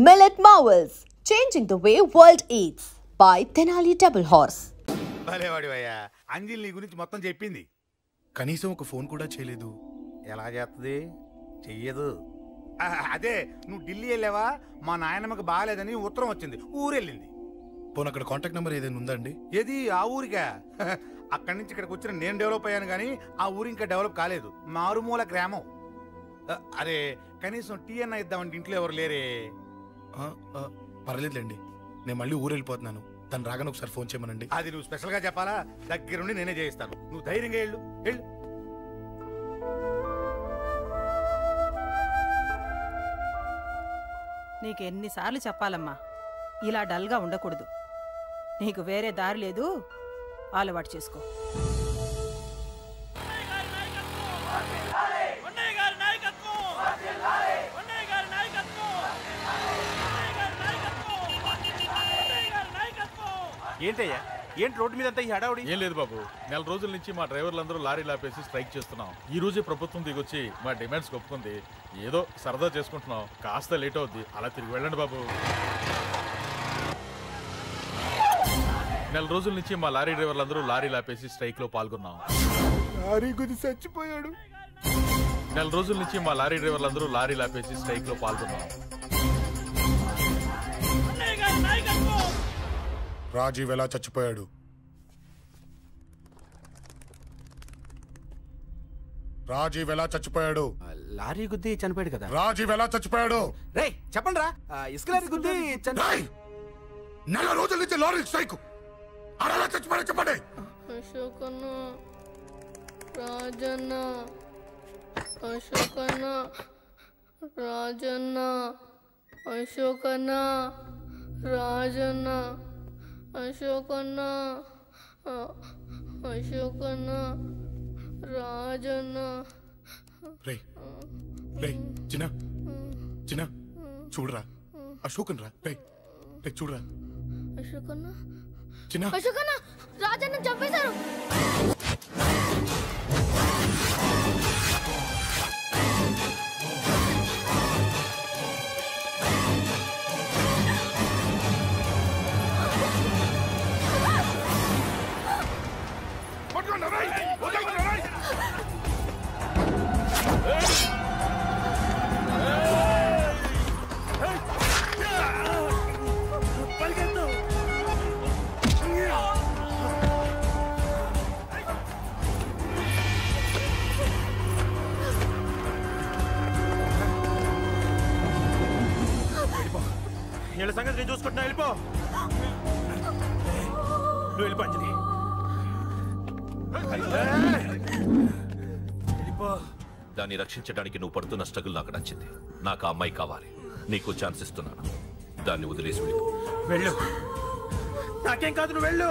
Millet Marvels, changing the way world eats by Tenali Double Horse. భలేవాడివయ్యా, అంజలి నీ గురించి మొత్తం చెప్పింది. కనీసం ఒక ఫోన్ కూడా చేయలేదు. ఎలా చేస్తుంది? చెయ్యదు. అదే నువ్వు ఢిల్లీ వెళ్ళావా, మా నాయనమ్మకి బాగాలేదని ఉత్తరం వచ్చింది, ఊరెళ్ళింది. పోనీ అక్కడ కాంటాక్ట్ నెంబర్ ఏదైనా ఉందా అండి? ఏది ఆ ఊరికా? అక్కడి నుంచి ఇక్కడికి వచ్చిన నేను డెవలప్ అయ్యాను కానీ ఆ ఊరు ఇంకా డెవలప్ కాలేదు, మారుమూల గ్రామం. అరే కనీసం టీ అన్న ఇద్దామంటే ఇంట్లో ఎవరు లేరే. పర్లేదులేండి, నేను మళ్ళీ ఊరు వెళ్ళిపోతున్నాను. తను రాగానే ఒకసారి ఫోన్ చేయమనండి. అది నువ్వు స్పెషల్ గా చెప్పాలా? దగ్గరుండి నేనే చేయిస్తాను, నువ్వు ధైర్యంగా వెళ్ళు. వెళ్ళు. నీకు ఎన్నిసార్లు చెప్పాలమ్మా, ఇలా డల్గా ఉండకూడదు. నీకు వేరే దారి లేదు, అలవాటు చేసుకో. ఏంటయ్యా, ఏంటి రోడ్డు మీద అంతా ఈ హడావుడి? ఏం లేదు బాబు, నెల రోజుల నుంచి మా డ్రైవర్లందరూ లారీలు ఆపేసి స్ట్రైక్ చేస్తున్నాం. ఈ రోజే ప్రభుత్వం దిగొచ్చి మా డిమాండ్స్ ఒప్పుకుంది. ఏదో సరదా చేసుకుంటున్నాం, కాస్త లేట్ అవుద్ది, అలా తిరిగి వెళ్ళండి బాబు. నెల రోజుల నుంచి మా లారీ డ్రైవర్లందరూ లారీలు ఆపేసి స్ట్రైక్ లో పాల్గొన్నాం. లారీ గుద్ది చచ్చిపోయాడు. నెల రోజుల నుంచి మా లారీ డ్రైవర్లందరూ లారీలు ఆపేసి స్ట్రైక్ లో పాల్గొన్నాం. రాజీవ్ ఎలా చచ్చిపోయాడు? రాజీవ్ ఎలా చచ్చిపోయాడు? లారీ గుద్ది చనిపోయాడు కదా. రాజీవ్ ఎలా చచ్చిపోయాడు? రే చెప్పండి రా, ఇసుక లారీ గుద్ది నెల రోజుల నుంచి లారీ స్ట్రైక్, అలా చచ్చిపోయాడు చెప్పండి. అశోకన్న, రాజన్న, అశోకన్న, రాజన్న, అశోకన్న, రాజన్న, అశోకన్న, అశోకన్న, రాజన్న. రే రే చిన్న చిన్న చూడరా, అశోకన్ రా. రే రే చూడరా. అశోకన్న, చిన్న అశోకన్న, రాజన్న చంపేశారు. వీళ్ళ సంగతి నేను చూసుకుంటున్నా, వెళ్ళిపో. నువ్వు వెళ్ళిపో అంజలి, వెళ్ళిపో. దాన్ని రక్షించడానికి నువ్వు పడుతున్న స్ట్రగుల్ నాకు నచ్చింది. నాకు ఆ అమ్మాయి కావాలి, నీకు ఛాన్స్ ఇస్తున్నాను. దాన్ని వదిలేసి వెళ్ళిపో. వెళ్ళు, నాకేం కాదు, నువ్వు వెళ్ళు.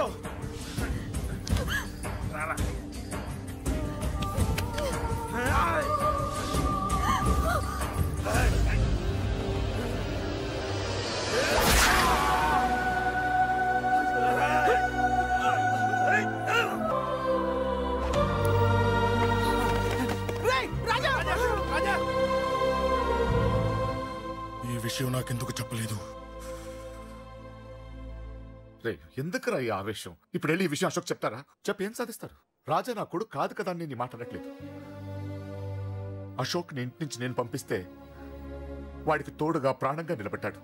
ఈ విషయం నాకెందుకు చెప్పలేదు? రే ఎందుకురా ఈ ఆవేశం? ఇప్పుడు వెళ్ళి ఈ విషయం అశోక్ చెప్తారా? చెప్పి ఏం సాధిస్తారు? రాజా నా కొడుకు కాదు కదా అని నేను మాట్లాడట్లేదు. అశోక్ ని ఇంటి నుంచి నేను పంపిస్తే వాడికి తోడుగా ప్రాణంగా నిలబెట్టాడు.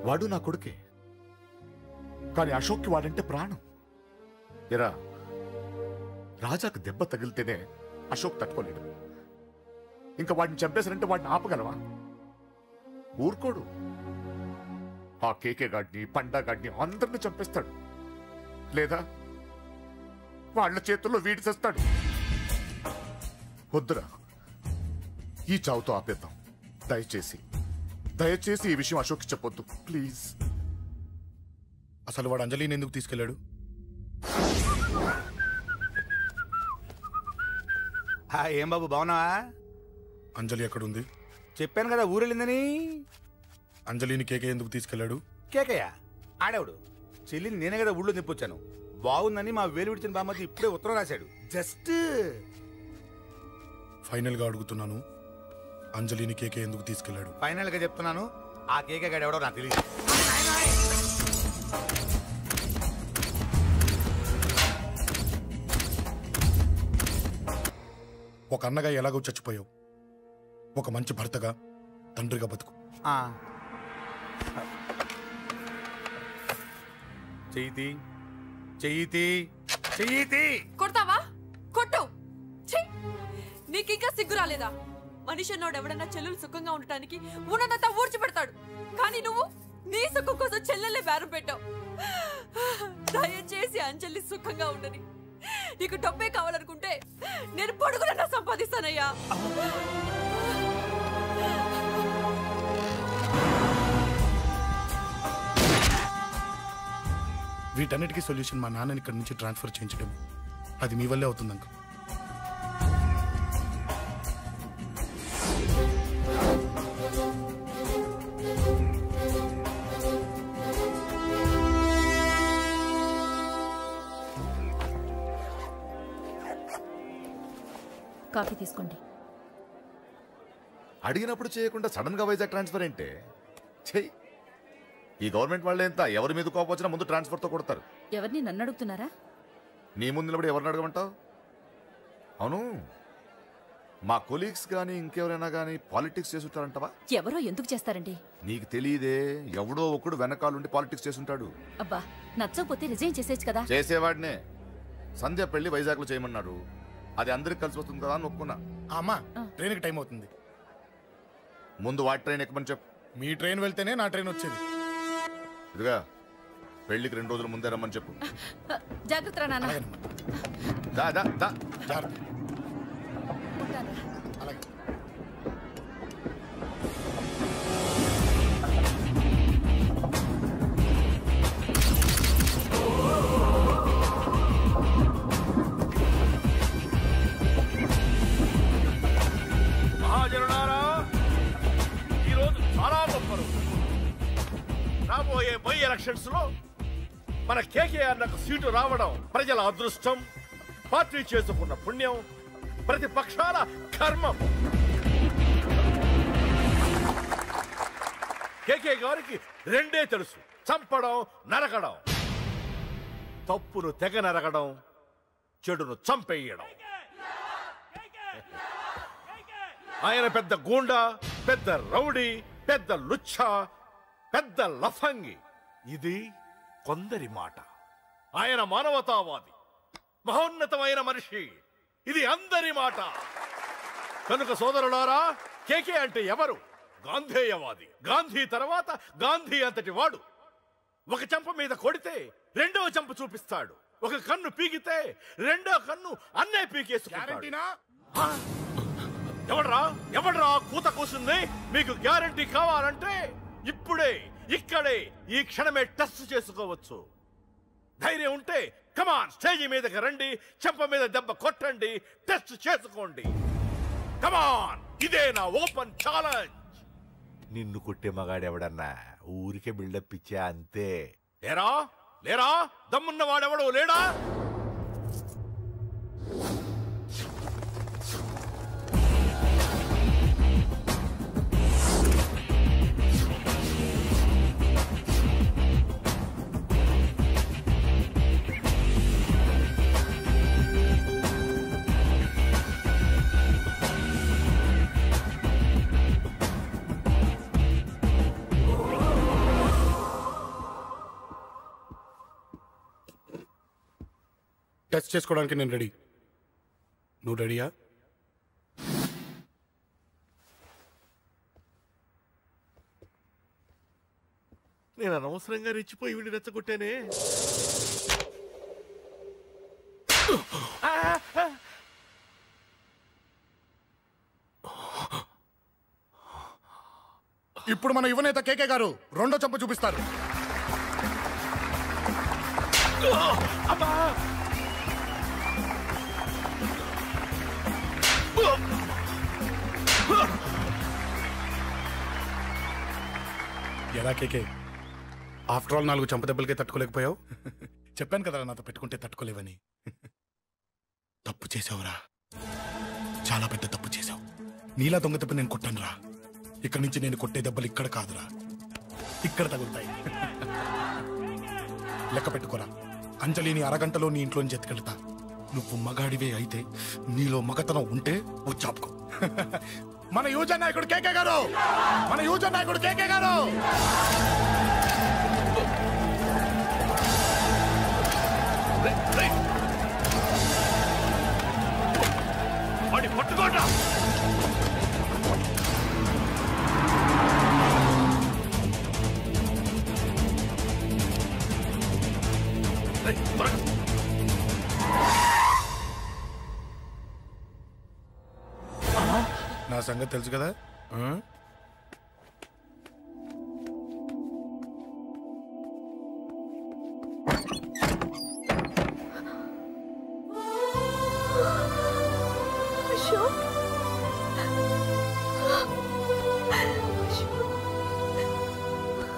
వాడు నా కొడుకే, కానీ అశోక్కి వాడంటే ప్రాణం. ఎరా, రాజాకు దెబ్బ తగిలితేనే అశోక్ తట్టుకోలేడు. ఇంకా వాడిని చంపేశారంటే వాడిని ఆపగలవా? ఊరుకోడు. ఆ కేకే గాడిని, పండా గాడిని అందరిని చంపేస్తాడు, లేదా వాళ్ళ చేతుల్లో వీడి చేస్తాడు. వద్దురా, ఈ చావుతో ఆపేద్దాం. దయచేసి దయచేసి ఈ విషయం అశోక్ చెప్పొద్దు ప్లీజ్. అసలు వాడు అంజలిని ఎందుకు తీసుకెళ్లాడు? ఏం బాబు బాగున్నావా? అంజలి ఎక్కడుంది? చెప్పాను కదా ఊరెళ్ళిందని. అంజలిని కేకే ఎందుకు తీసుకెళ్లాడు? కేకయ్య ఆడేవాడు, చెల్లిని నేనే కదా ఊళ్ళో నిప్పొచ్చాను. బాగుందని మా వేలు విడిచిన బామ్మది ఇప్పుడే ఉత్తరం రాశాడు. జస్ట్ ఫైనల్ గా అడుగుతున్నాను, అంజలిని కేకే ఎందుకు తీసుకెళ్లాడు? ఫైనల్ గా చెప్తున్నాను, ఆ కేకే గడ ఎవడో నాకు తెలియదు. ఒక అన్నగా ఎలాగో చచ్చిపోయావు, ఒక మంచి భర్తగా తండ్రిగా బతుకు. చెయ్యితి చెయ్యితి చెయ్యితి. కొడతావా? కొట్టు. నీకింకా సిగ్గు రాలేదా? మనిషి అన్నోడు ఎవడన్నా చెల్లెలు సుఖంగా ఉండటానికి ఉన్నదంతా ఊడ్చిపెడతాడు, కానీ నువ్వు నీ సుఖం కోసం చెల్లెల్లే బేరం పెట్టావు. దయచేసి అంజలి సుఖంగా ఉండని. నీకు డబ్బే కావాలనుకుంటే నేను పొడుగునన్నా సంపాదిస్తానయ్యా. వీటన్నిటికీ సొల్యూషన్ మా నాన్నని ఇక్కడి నుంచి ట్రాన్స్ఫర్ చేయించడం. అది మీ వల్లే అవుతుంది అంకుల్. కాఫీ తీసుకోండి. అడిగినప్పుడు చేయకుండా సడన్ గా వైజాగ్ ట్రాన్స్ఫర్ ఏంటే? చెయ్యి. ఈ గవర్నమెంట్ వాళ్ళే ఎంత, ఎవరి మీద కోపం వచ్చినా ముందు ట్రాన్స్ఫర్ తో కొడతారు. ఎవరిని నన్ను అడుగుతున్నారా? నీ ముందు నిలబడి ఎవరిని అడగమంటావు? అవును, మా కొలీగ్స్ కానీ ఇంకెవరైనా కానీ పాలిటిక్స్ చేస్తుంటారంటవా? ఎవరో ఎందుకు చేస్తారండి? నీకు తెలియదే, ఎవడో ఒకడు వెనకాలండి పాలిటిక్స్ చేస్తుంటాడు. అబ్బా, నచ్చకపోతే రిజైన్ చేసేచ్చు కదా. చేసేవాడినే. సంధ్య పెళ్లి వైజాగ్ లో చేయమన్నాడు, అది అందరికి కలిసి వస్తుంది కదా అని ఒప్పుకున్నా. అమ్మా, ట్రైన్కి టైం అవుతుంది. ముందు వాటి ట్రైన్ ఎక్కమని చెప్పు. మీ ట్రైన్ వెళ్తేనే నా ట్రైన్ వచ్చేది. ఇదిగా పెళ్లికి 2 రోజుల ముందే రమ్మని చెప్పు. జాగ్రత్త నాన్న. దా దా దా. జాగ్రత్త. అలాగే. మహాజనులారా, ఈరోజు చాలా గొప్ప రోజు. రాబోయే బై ఎలక్షన్స్ లో మన కేకేఆర్ నాకు సీటు రావడం ప్రజల అదృష్టం, పార్టీ చేసుకున్న పుణ్యం, ప్రతిపక్షాల కర్మం. కేకే గారికి రెండే తెలుసు: చంపడం, నరకడం. తప్పును తెగ నరకడం, చెడును చంపేయడం. ఆయన పెద్ద గూండా, పెద్ద రౌడీ, పెద్ద లుచ్చా, పెద్ద లఫంగి. ఇది కొందరి మాట. ఆయన మానవతావాది, మహోన్నతమైన మనిషి. ఇది అందరి మాట. కనుక సోదరులారా, కేకే అంటే ఎవరు? గాంధేయవాది. గాంధీ తర్వాత గాంధీ అంతటి వాడు. ఒక చెంప మీద కొడితే రెండవ చెంప చూపిస్తాడు. ఒక కన్ను పీకితే రెండో కన్ను అన్నే పీకేసుకుంటాడు. ఎవడ్రా కూత కూసింది? మీకు గ్యారంటీ కావాలంటే ఇప్పుడే, ఇక్కడే, ఈ క్షణమే టెస్ట్ చేసుకోవచ్చు. ధైర్యం ఉంటే కమాన్, స్టేజీ మీదకి రండి, చెంప మీద దెబ్బ కొట్టండి, టెస్ట్ చేసుకోండి. కమాన్, ఇదే నా ఓపెన్ ఛాలెంజ్. నిన్ను కొట్టే మగాడెవడన్నా ఊరికే బిల్డప్ ఇచ్చా అంతే. లేరా దమ్మున్న వాడెవడో లేడా? టెస్ట్ చేసుకోవడానికి నేను రెడీ. నువ్వు రెడీయా? నేను అనవసరంగా రెచ్చిపోయి వీడిని రెచ్చగొట్టానే. ఇప్పుడు మన యువనేత కేకే గారు రెండో చెంప చూపిస్తారు. ఎలా కేకే, ఆఫ్టర్ ఆల్ 4 చంపదెబ్బలకే తట్టుకోలేకపోయావు? చెప్పాను కదా నాతో పెట్టుకుంటే తట్టుకోలేవని. తప్పు చేసావురా, చాలా పెద్ద తప్పు చేసావు. నీలా దొంగ తప్పు నేను కొట్టానురా. ఇక్కడి నుంచి నేను కొట్టే దెబ్బలు ఇక్కడ కాదురా, ఇక్కడ తగులుతాయి. లెక్క పెట్టుకోరా, అంజలిని అరగంటలో నీ ఇంట్లోంచి ఎత్తుకెళ్తా. నువ్వు మగాడివే అయితే, నీలో మగతనం ఉంటే వచ్చాపుకో. మన యువజన నాయకుడు కేకే గారు, మన యువజన నాయకుడు కేకే గారు. పట్టుకోండి. నా సంగతి తెలుసు కదా.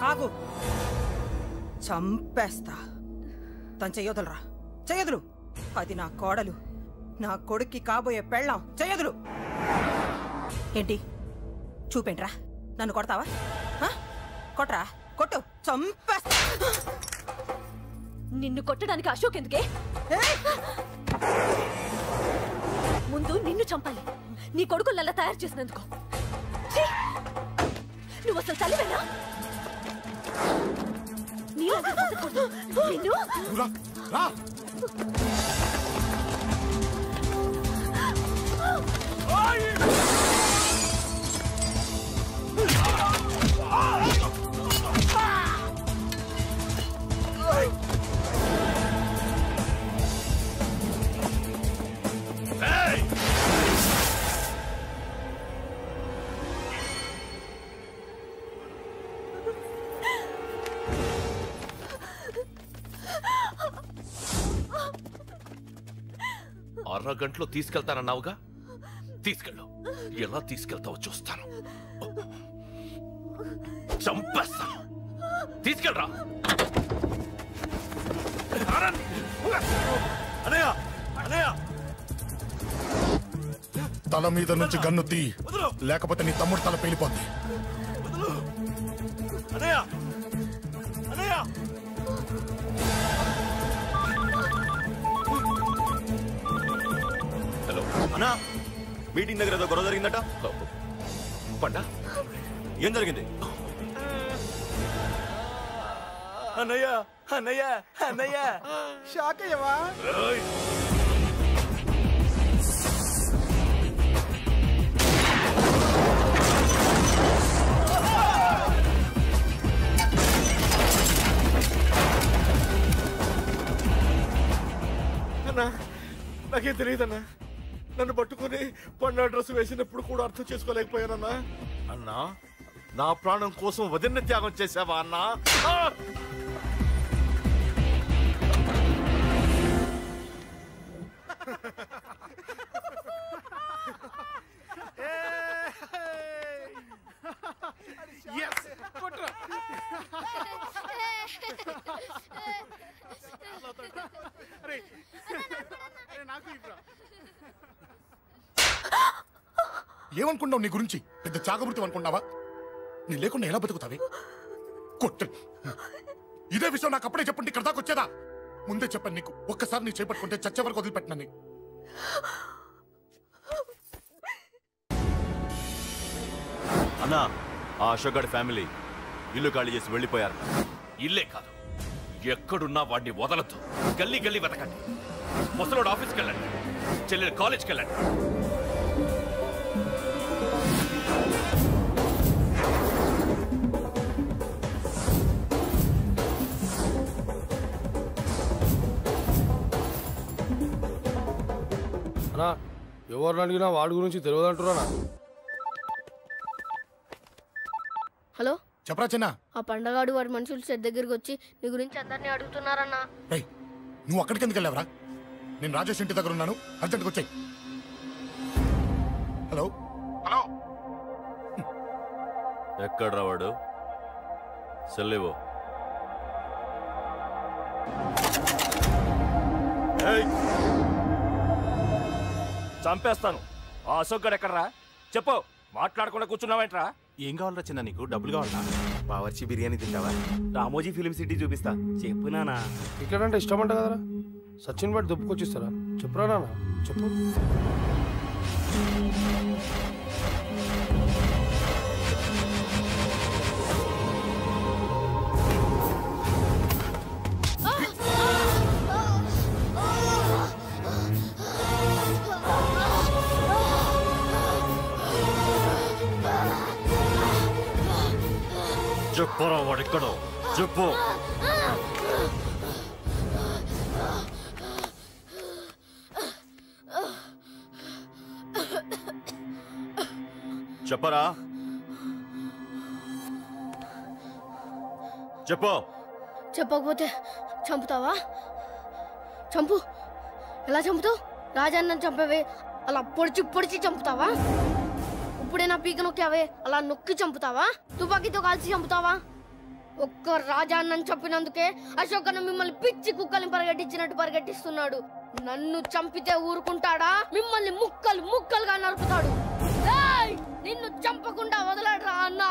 ఆగు, చంపేస్తా. తను చెయ్యొదలరా, చెయ్యదులు. అది నా కోడలు, నా కొడుక్కి కాబోయే పెళ్ళాం. చెయ్యదులు. ఏంటి చూపేంట్రా? నన్ను కొడతావా? కొట్రా, కొట్టు, చంపేస్తా. నిన్ను కొట్టడానికి అశోక్ ఎందుకే? ముందు నిన్ను చంపాలి, నీ కొడుకులల్లా తయారు చేసినందుకు. నువ్వు అసలు తల్లివేనా? నిన్ను అరగంటలో తీసుకెళ్తానన్నావుగా, తీసుకెళ్ళు. ఎలా తీసుకెళ్తావో చూస్తాను. చంపేస్తాను. తీసుకెళ్ళరా. తల మీద నుంచి గన్ను తీ, లేకపోతే నీ తమ్ముడు తల పేలిపోద్ది. హలో అన్నా, మీటింగ్ దగ్గర ఏదో గొడవ జరిగిందట. పండా, ఏం జరిగింది? అన్నయ్య అన్నయ్య అన్నయ్య, షాక్ అయ్యవా? అన్నా, నాకేం తెలియదన్నా. నన్ను పట్టుకుని పండుగ డ్రెస్ వేసినప్పుడు కూడా అర్థం చేసుకోలేకపోయానన్నా. అన్నా, నా ప్రాణం కోసం వదిన త్యాగం చేసావా అన్నా? ఏమనుకున్నావు నీ గురించి? పెద్ద చాగమృతం అనుకున్నావా? నీ లేకుండా ఎలా బతుకుతావే? కొట్టు. ఇదే విషయం నాకు అప్పుడే చెప్పండి, ఇక్కడ దాకా వచ్చేదా? ముందే చెప్పండి నీకు. ఒక్కసారి నీ చేపట్టుకుంటే చచ్చే వరకు వదిలిపెట్టినని. అన్నా, ఆ అశోక్ గారి ఫ్యామిలీ ఇల్లు ఖాళీ చేసి వెళ్ళిపోయారు. ఇల్లే కాదు, ఎక్కడున్నా వాడిని వదలద్దు. గల్లీ గల్లీ వెతకండి. ముసలోడు ఆఫీస్కి వెళ్ళండి, చెల్లెలు కాలేజ్కి వెళ్ళండి. అన్నా, ఎవరిని అడిగినా వాడి గురించి తెలియదంటున్నా. హలో, చెప్పరా చిన్న. ఆ పండగాడు వాడి మనుషులు సెట్ దగ్గరికి వచ్చి నీ గురించి అందరినీ అడుగుతున్నారన్నా. నువ్వు అక్కడికి ఎందుకు వెళ్ళావరా? నేను రాజేష్ ఇంటి దగ్గర ఉన్నాను, అర్జెంట్గా వచ్చాయి. హలో హలో, ఎక్కడ్రా వాడు? సెల్లివో. చంపేస్తాను. ఆ అశోక్ గారు ఎక్కడ్రా? చెప్పు. మాట్లాడకుండా కూర్చున్నావేంట్రా? ఏం కావాలరా చిన్న? నీకు డబ్బులు కావాలా? బావర్చి బిర్యానీ తింటావా? రామోజీ ఫిలిం సిటీ చూపిస్తా. చెప్పు నానా. క్రికెట్ అంటే ఇష్టం అంట కదరా, సచిన్ బట్టి దుబ్బుకొచ్చిస్తారా? చెప్పురా నాన్న, చెప్పు. చెప్పరా వాడెక్కడో చెప్పు. చెప్పరా, చెప్పు. చెప్పకపోతే చంపుతావా? చంపు. ఎలా చంపుతావు? రాజాన్నని చంపవే అలా పొడిచి పొడిచి చంపుతావా? ఇప్పుడైనా పీక నొక్కావే అలా నొక్కి చంపుతావా? తుపాకీతో కాల్చి చంపుతావా? ఒక్క రాజాన్నని చంపినందుకే అశోక్ అన్న మిమ్మల్ని పిచ్చి కుక్కల్ని పరిగెట్టించినట్టు పరిగెట్టిస్తున్నాడు. నన్ను చంపితే ఊరుకుంటాడా? మిమ్మల్ని ముక్కలు ముక్కలుగా నరుకుతాడు. నిన్ను చంపకుండా వదలడరా అన్నా.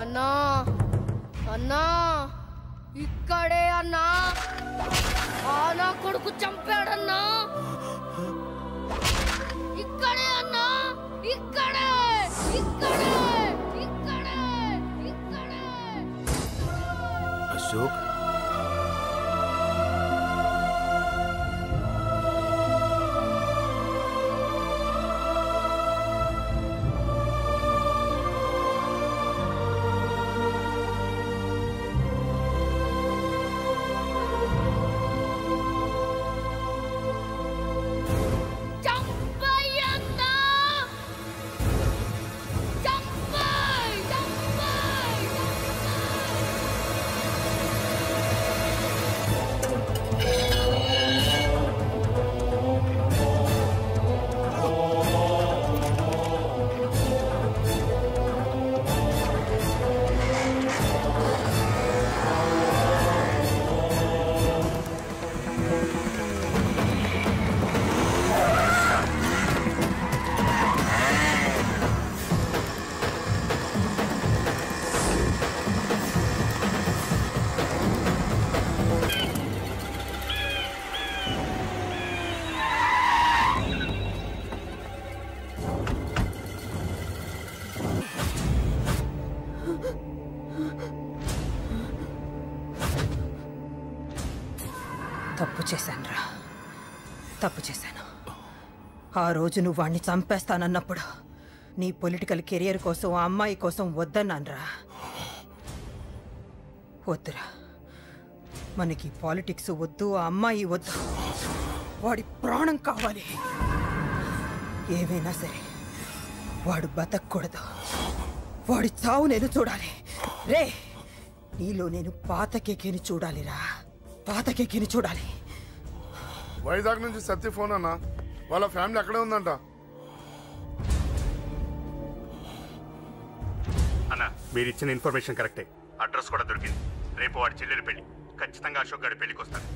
అన్నా అన్నా ఇక్కడే అన్నా. నా కొడుకు చంపాడన్నా. ఇక్కడే అన్నా, ఇక్కడే ఇక్కడే ఇక్కడే ఇక్కడే. అశోక్, తప్పు చేశానురా, తప్పు చేశాను. ఆ రోజు నువ్వు వాణ్ణి చంపేస్తానన్నప్పుడు నీ పొలిటికల్ కెరియర్ కోసం ఆ అమ్మాయి కోసం వద్దన్నానురా. వద్దురా, మనకి పాలిటిక్స్ వద్దు, ఆ అమ్మాయి వద్దు. వాడి ప్రాణం కావాలి. ఏమైనా సరే వాడు బతకూడదు. వాడి చావు నేను చూడాలి. రే, నీలో నేను పాత కేకేని చూడాలిరా, పాత కేకేని చూడాలి. వైజాగ్ నుంచి సత్య ఫోన్ అన్నా, వాళ్ళ ఫ్యామిలీ అక్కడే ఉందంట. అన్న, మీరు ఇచ్చిన ఇన్ఫర్మేషన్ కరెక్టే. అడ్రస్ కూడా దొరికింది. రేపు వాడి చెల్లెలి పెళ్లి. ఖచ్చితంగా అశోక్ గారి పెళ్లికి వస్తాను.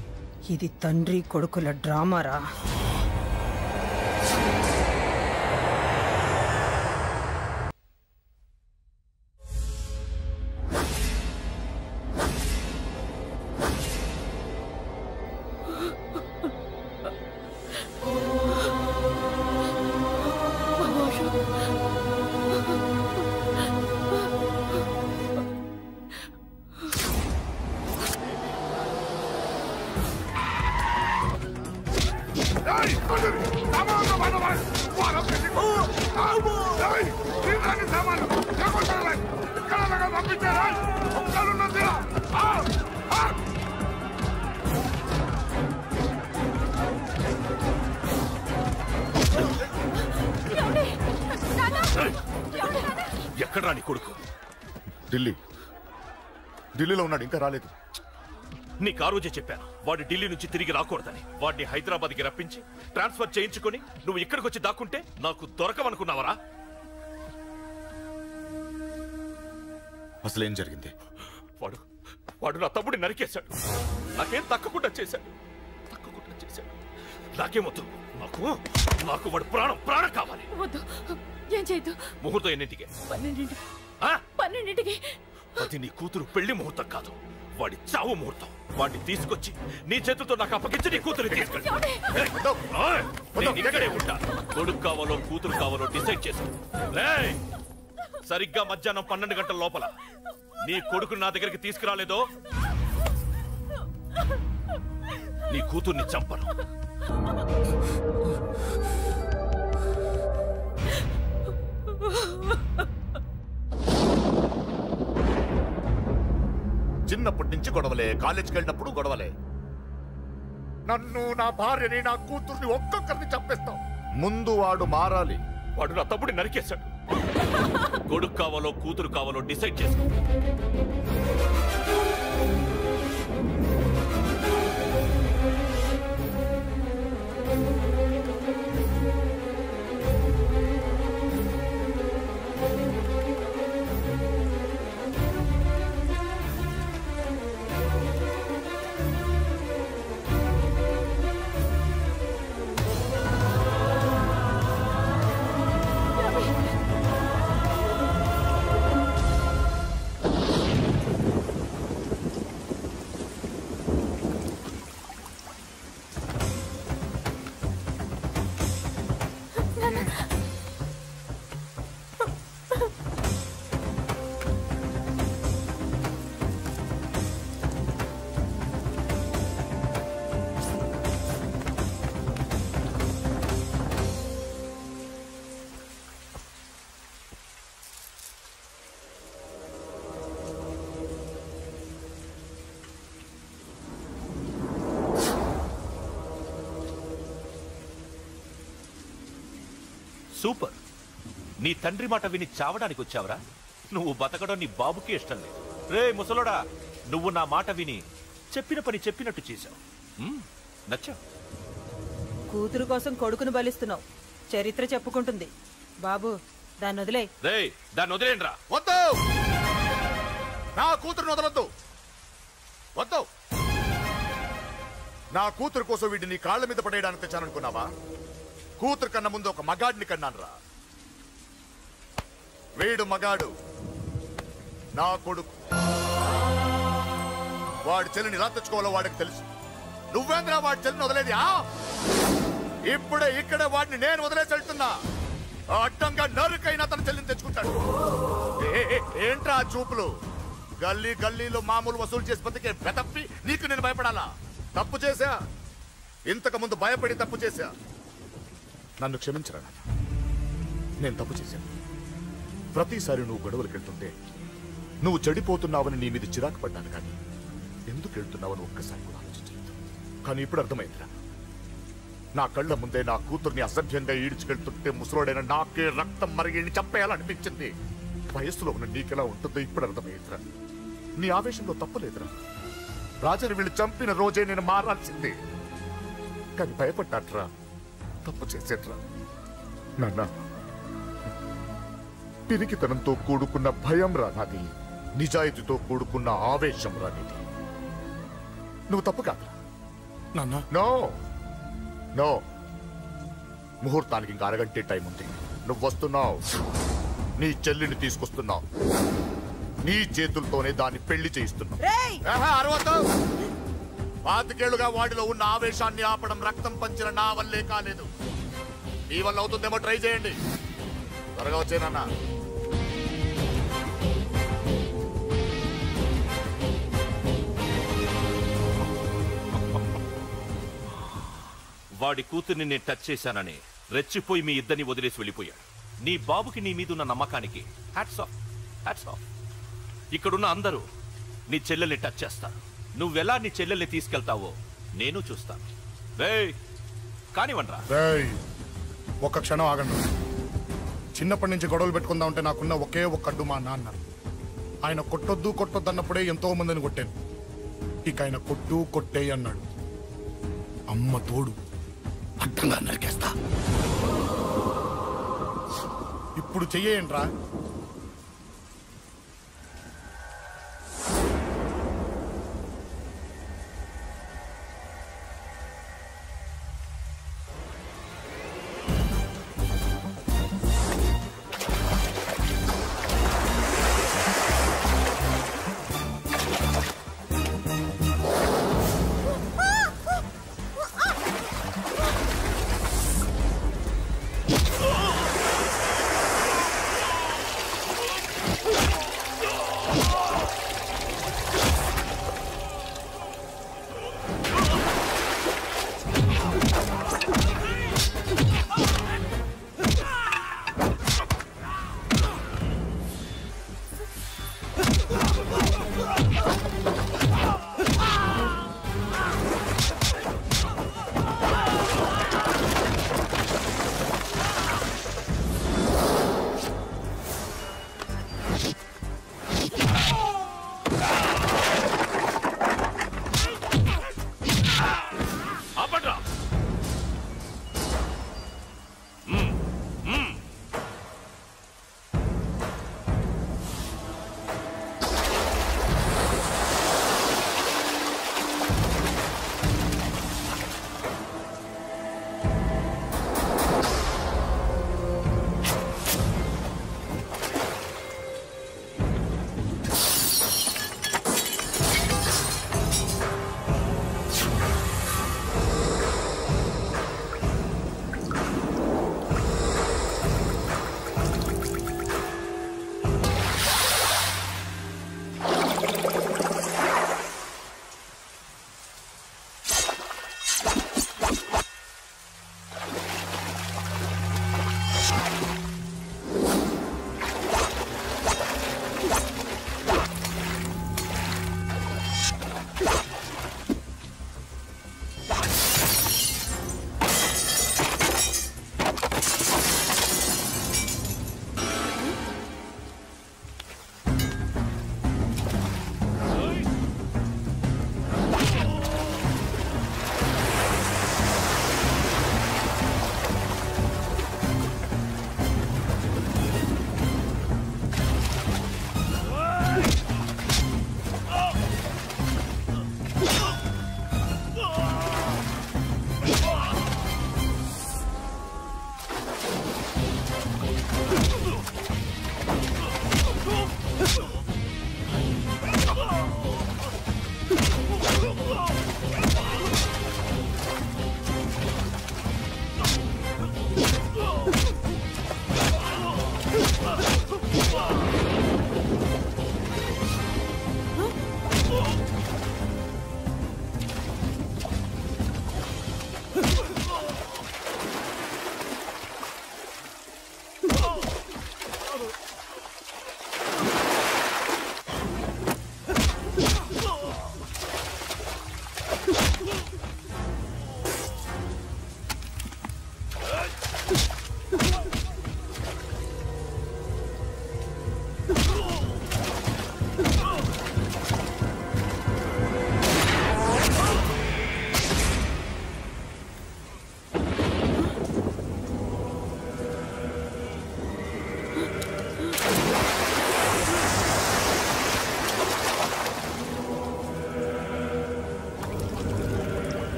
ఇది తండ్రి కొడుకుల డ్రామారా. ఎక్కడ రాని కొడుకు? ఢిల్లీలో ఉన్నాడు, ఇంకా రాలేదు. నీకు ఆ రోజే చెప్పాను వాడు ఢిల్లీ నుంచి తిరిగి రాకూడదని. వాడిని హైదరాబాద్కి రప్పించి ట్రాన్స్ఫర్ చేయించుకొని నువ్వు ఇక్కడికి వచ్చి దాక్కుంటే నాకు దొరకమనుకున్నావరా? అసలేం జరిగింది? వాడు నా తమ్ముడిని నరికేశాడు. నాకేం తక్కకుండా చేశాడు. నాకేమొద్దు. నాకు వాడు ప్రాణం కావాలి. వద్దు, ఏం చేయొద్దు. ముహూర్తం ఎన్నింటికి? 12ంటికి. అది నీ కూతురు పెళ్లి ముహూర్తం కాదు, వాడి చావు ముహూర్తం. వాడిని తీసుకొచ్చి నీ చేతులతో నాకు అప్పగించి నీ కూతురు తీసుకెళ్ళి ఇక్కడే ఉంటా. కొడుకు కావాలో కూతురు కావాలో డిసైడ్ చేశాను. సరిగ్గా మధ్యాహ్నం 12 గంటల లోపల నీ కొడుకుని నా దగ్గరికి తీసుకురాలేదో నీ కూతుర్ని చంపను. చిన్నప్పటి నుంచి గొడవలే, కాలేజీకి వెళ్ళినప్పుడు గొడవలే. నన్ను, నా భార్యని, నా కూతుర్ని ఒక్కొక్కరిని చంపేస్తాం. ముందు వాడు మారాలి. వాడు నా తమ్ముడిని నరికేశాడు. కొడుకు కావాలో కూతురు కావాలో డిసైడ్ చేసుకో. సూపర్. నీ తండ్రి మాట విని చావడానికి వచ్చావరా? నువ్వు బతకడం నీ బాబుకి ఇష్టం లేదు. రే ముసలోడా, నువ్వు నా మాట విని చెప్పిన పని చెప్పినట్టు చేశావు. నచ్చా. కూతురు కోసం కొడుకును బలిస్తున్నావు. చరిత్ర చెప్పుకుంటుంది. బాబు, దాన్ని వదిలే. రే, దాన్ని వదిలేండ్రా. వద్దు, నా కూతురుని వదలొద్దు. వద్దు. నా కూతురు కోసం వీడిని నీ కాళ్ళ మీద పడేయడానికి తెచ్చాననుకున్నావా? కూతురు కన్నా ముందు ఒక మగాడిని కన్నాను రా. వీడు మగాడు, నా కొడుకు. వాడి చెల్లిని ఎలా తెచ్చుకోవాలో వాడికి తెలుసు. నువ్వేంద్రా వాడి చెల్లిని వదిలేది? ఇప్పుడే ఇక్కడే వాడిని నేను వదిలేసి వెళ్తున్నా. అడ్డంగా నరుకైనా తన చెల్లిని తెచ్చుకుంటాడు. ఏంట్రా చూపులు? గల్లీ గల్లీలో మామూలు వసూలు చేసి బతికే బెతప్పి నీకు నేను భయపడాలా? తప్పు చేశా, ఇంతకు ముందు భయపడి తప్పు చేశా. నన్ను క్షమించరా. నేను తప్పు చేశాను. ప్రతిసారి నువ్వు గొడవలకు వెళ్తుంటే నువ్వు చెడిపోతున్నావని నీ మీద చిరాకు పడ్డాను, కానీ ఎందుకు వెళ్తున్నావని ఒక్కసారి కూడా ఆలోచించలేదు. కానీ ఇప్పుడు అర్థమైందిరా. నా కళ్ళ ముందే నా కూతుర్ని అసభ్యంగా ఈడ్చుకెళ్తుంటే ముసలోడైన నాకే రక్తం మరిగి చంపేయాలనిపించింది. వయస్సులో ఉన్న నీకెలా ఉంటుందో ఇప్పుడు అర్థమైందిరా. నీ ఆవేశంలో తప్పలేదురా. రాజని వీళ్ళు చంపిన రోజే నేను మారాల్సిందే, కానీ భయపడ్డాట్రా. తప్పు చేసేట్రా. నాన్న, పిరికితనంతో కూడుకున్న భయం రా నాది. నిజాయితీతో కూడుకున్న ఆవేశం రా నీది. నువ్వు తప్పు కాదురా. నో నో, ముహూర్తానికి ఇంకా అరగంటే టైం ఉంది. నువ్వు వస్తున్నావు, నీ చెల్లిని తీసుకొస్తున్నావు. నీ చేతులతోనే దాన్ని పెళ్లి చేయిస్తున్నావు. అరవద్దు. 25 ఏళ్లుగా వాడిలో ఉన్న ఆవేశాన్ని ఆపడం రక్తం పంచిన నా వల్లే కాలేదు. మీ వల్ల అవుతుందేమో ట్రై చేయండి. త్వరగా వచ్చేనన్నా. వాడి కూతుర్ని నేను టచ్ చేశానని రెచ్చిపోయి మీ ఇద్దరిని వదిలేసి వెళ్ళిపోయాడు. నీ బాబుకి నీ మీదున్న నమ్మకానికి హ్యాట్స్ ఆఫ్, హ్యాట్స్ ఆఫ్. ఇక్కడున్న అందరూ నీ చెల్లెల్ని టచ్ చేస్తారు. నువ్వెలా నీ చెల్లెల్ని తీసుకెళ్తావో నేను చూస్తాను. కానివ్వండ్రా. ఒక్క క్షణం ఆగండి. చిన్నప్పటి నుంచి గొడవలు పెట్టుకుందాం అంటే నాకున్న ఒకే ఒక్క అడ్డు మా నాన్న. ఆయన కొట్టొద్దు కొట్టొద్దు అన్నప్పుడే ఎంతో మందిని కొట్టాను. ఇక ఆయన కొట్టు కొట్టే అన్నాడు. అమ్మ తోడు అడ్డంగా నరికేస్తా. ఇప్పుడు చెయ్యేయండ్రా.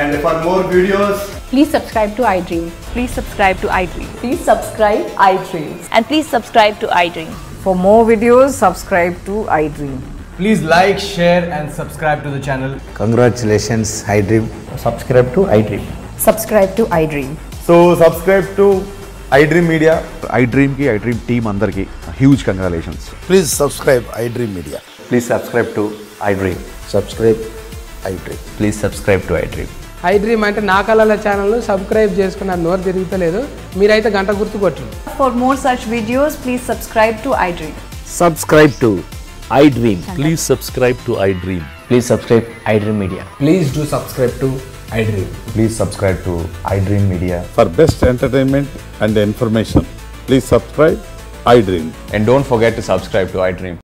And for more videos, please subscribe to iDream. Please subscribe to iDream. Please subscribe iDream. And please subscribe to iDream. For more videos, subscribe to iDream. please like, share and subscribe to the channel. Congratulations, iDream. Subscribe to iDream. Subscribe to iDream. So subscribe to iDream Media. iDream ki iDream team andarki huge congratulations. Please subscribe iDream Media. Please subscribe to iDream. Subscribe iDream. Please subscribe to iDream. iDream అంటే నా కళల channel subscribe చేసుకున్న నోరు తిరుగుతలేదు మీరైతే గంట గుర్తు కొట్టండి. For more such videos, please subscribe to iDream. Subscribe to iDream. Please subscribe to iDream. Please subscribe iDream Media. Please do subscribe to iDream. Please subscribe to iDream Media. For best entertainment and information, please subscribe iDream. And don't forget to subscribe to iDream.